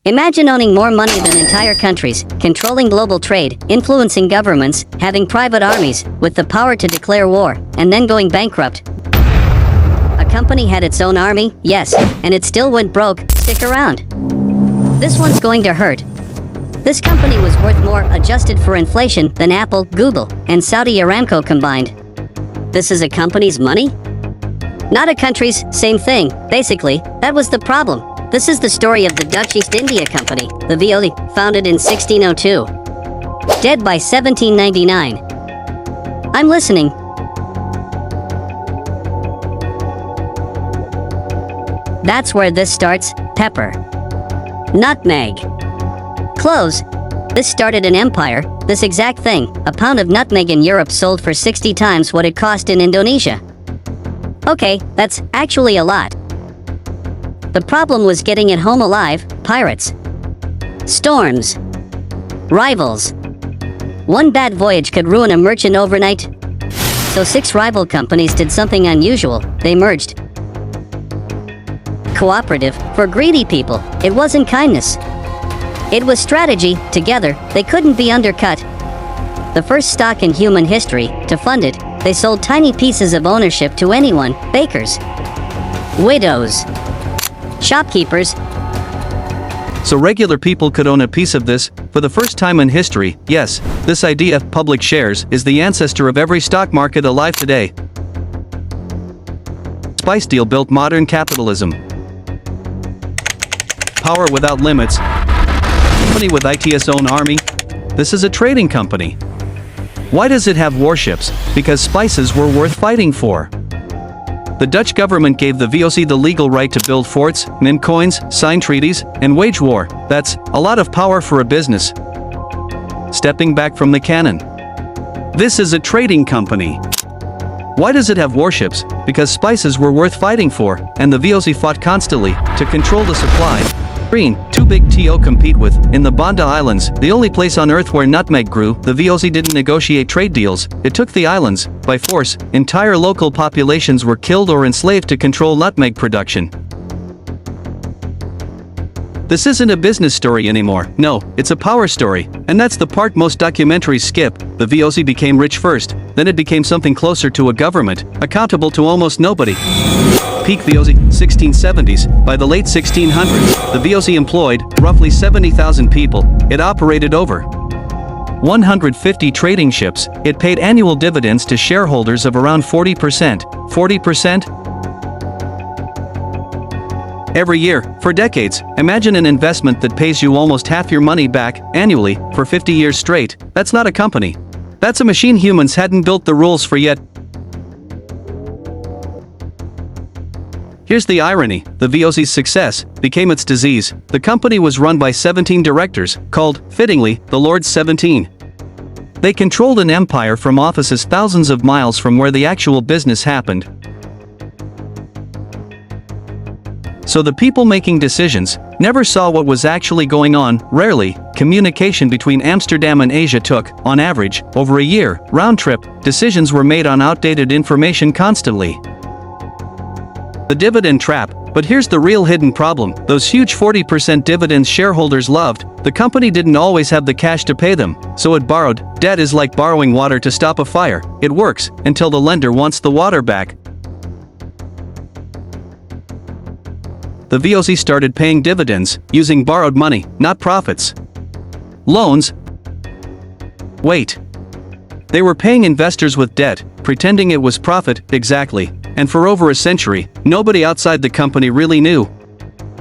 Imagine owning more money than entire countries, controlling global trade, influencing governments, having private armies, with the power to declare war, and then going bankrupt. A company had its own army, yes, and it still went broke. Stick around. This one's going to hurt. This company was worth more, adjusted for inflation, than Apple, Google, and Saudi Aramco combined. This is a company's money? Not a country's, same thing. Basically, that was the problem. This is the story of the Dutch East India Company, the VOC, founded in 1602. Dead by 1799. I'm listening. That's where this starts. Pepper. Nutmeg. Cloves. This started an empire. This exact thing. A pound of nutmeg in Europe sold for 60 times what it cost in Indonesia. Okay, that's actually a lot. The problem was getting it home alive. Pirates. Storms. Rivals. One bad voyage could ruin a merchant overnight. So 6 rival companies did something unusual. They merged. Cooperative, for greedy people. It wasn't kindness. It was strategy. Together, they couldn't be undercut. The first stock in human history. To fund it, they sold tiny pieces of ownership to anyone. Bakers. Widows. Shopkeepers. So regular people could own a piece of this, for the first time in history. Yes, this idea, public shares, is the ancestor of every stock market alive today. Spice deal built modern capitalism. Power without limits. Company with its own army. This is a trading company. Why does it have warships? Because spices were worth fighting for. The Dutch government gave the VOC the legal right to build forts, mint coins, sign treaties, and wage war. That's a lot of power for a business. Stepping back from the canon. This is a trading company. Why does it have warships? Because spices were worth fighting for, and the VOC fought constantly to control the supply. Green, too big to compete with. In the Banda Islands, the only place on Earth where nutmeg grew, the VOC didn't negotiate trade deals. It took the islands by force. Entire local populations were killed or enslaved to control nutmeg production. This isn't a business story anymore. No, it's a power story. And that's the part most documentaries skip. The VOC became rich first, then it became something closer to a government, accountable to almost nobody. Peak VOC, 1670s. By the late 1600s, the VOC employed roughly 70,000 people. It operated over 150 trading ships. It paid annual dividends to shareholders of around 40%. 40%? Every year, for decades. Imagine an investment that pays you almost half your money back, annually, for 50 years straight. That's not a company. That's a machine humans hadn't built the rules for yet. Here's the irony. The VOC's success became its disease. The company was run by 17 directors, called, fittingly, the Lord's 17. They controlled an empire from offices thousands of miles from where the actual business happened. So the people making decisions never saw what was actually going on. Rarely, communication between Amsterdam and Asia took, on average, over a year. Round trip, decisions were made on outdated information constantly. The dividend trap. But here's the real hidden problem. Those huge 40% dividends shareholders loved, the company didn't always have the cash to pay them, so it borrowed. Debt is like borrowing water to stop a fire. It works, until the lender wants the water back. The VOC started paying dividends, using borrowed money, not profits. Loans. Wait. They were paying investors with debt, pretending it was profit, exactly. And for over a century, nobody outside the company really knew.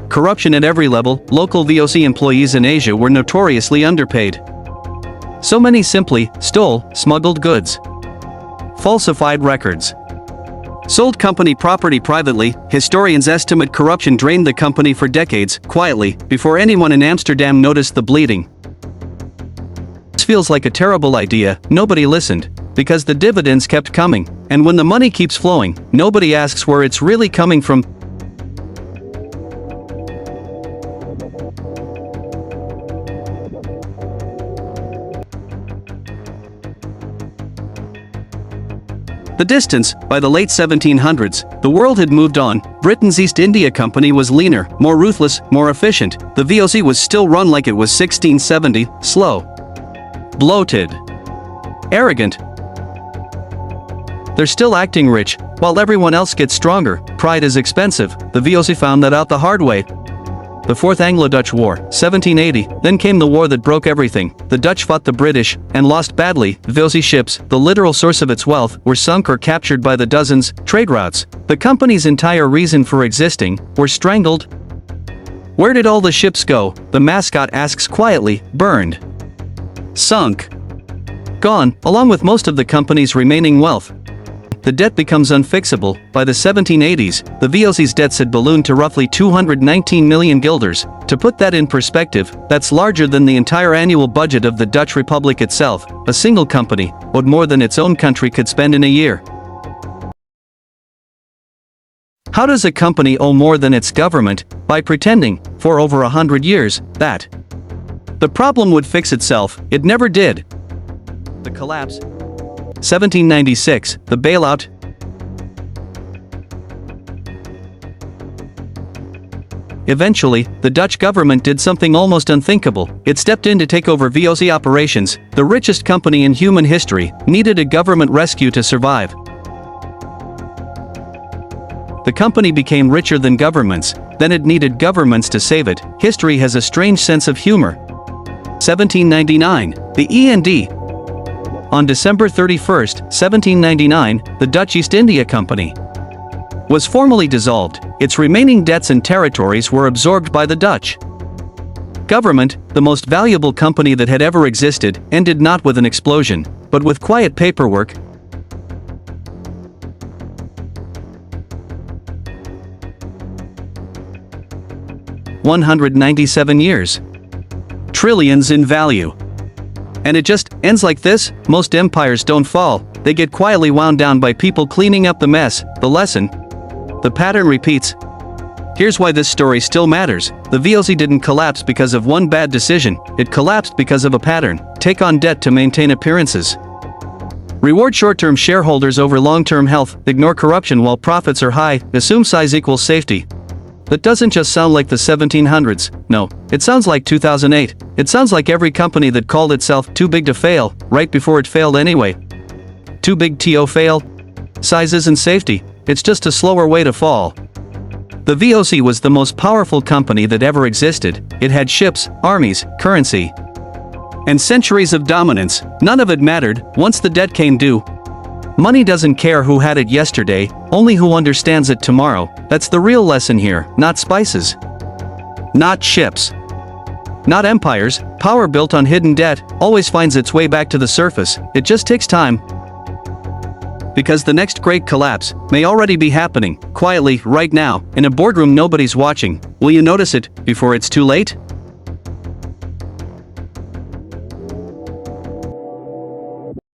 Corruption at every level. Local VOC employees in Asia were notoriously underpaid. So many simply stole, smuggled goods, falsified records, sold company property privately. Historians estimate corruption drained the company for decades, quietly, before anyone in Amsterdam noticed the bleeding. This feels like a terrible idea. Nobody listened, because the dividends kept coming. And when the money keeps flowing, nobody asks where it's really coming from. The distance, by the late 1700s, the world had moved on. Britain's East India Company was leaner, more ruthless, more efficient. The VOC was still run like it was 1670, slow, bloated, arrogant. They're still acting rich, while everyone else gets stronger. Pride is expensive. The VOC found that out the hard way. The Fourth Anglo-Dutch War, 1780, then came the war that broke everything. The Dutch fought the British, and lost badly. The VOC ships, the literal source of its wealth, were sunk or captured by the dozens. Trade routes, the company's entire reason for existing, were strangled. Where did all the ships go? The mascot asks quietly. Burned. Sunk. Gone, along with most of the company's remaining wealth. The debt becomes unfixable. By the 1780s, the VOC's debts had ballooned to roughly 219 million guilders. To put that in perspective, that's larger than the entire annual budget of the Dutch Republic itself. A single company owed more than its own country could spend in a year. How does a company owe more than its government? By pretending, for over 100 years, that the problem would fix itself. It never did. The collapse. 1796, the bailout. Eventually, the Dutch government did something almost unthinkable. It stepped in to take over VOC operations. The richest company in human history needed a government rescue to survive. The company became richer than governments, then it needed governments to save it. History has a strange sense of humor. 1799, the END. On December 31, 1799, the Dutch East India Company was formally dissolved. Its remaining debts and territories were absorbed by the Dutch government. The most valuable company that had ever existed ended not with an explosion, but with quiet paperwork. $197 years. Trillions in value. And it just ends like this. Most empires don't fall, they get quietly wound down by people cleaning up the mess. The lesson? The pattern repeats. Here's why this story still matters. The VOC didn't collapse because of one bad decision, it collapsed because of a pattern. Take on debt to maintain appearances. Reward short-term shareholders over long-term health. Ignore corruption while profits are high. Assume size equals safety. That doesn't just sound like the 1700s, no, it sounds like 2008. It sounds like every company that called itself too big to fail, right before it failed anyway. Too big to fail? Size isn't safety, it's just a slower way to fall. The VOC was the most powerful company that ever existed. It had ships, armies, currency, and centuries of dominance. None of it mattered once the debt came due. Money doesn't care who had it yesterday, only who understands it tomorrow. That's the real lesson here. Not spices, not ships, not empires. Power built on hidden debt always finds its way back to the surface. It just takes time. Because the next great collapse may already be happening, quietly, right now, in a boardroom nobody's watching. Will you notice it before it's too late?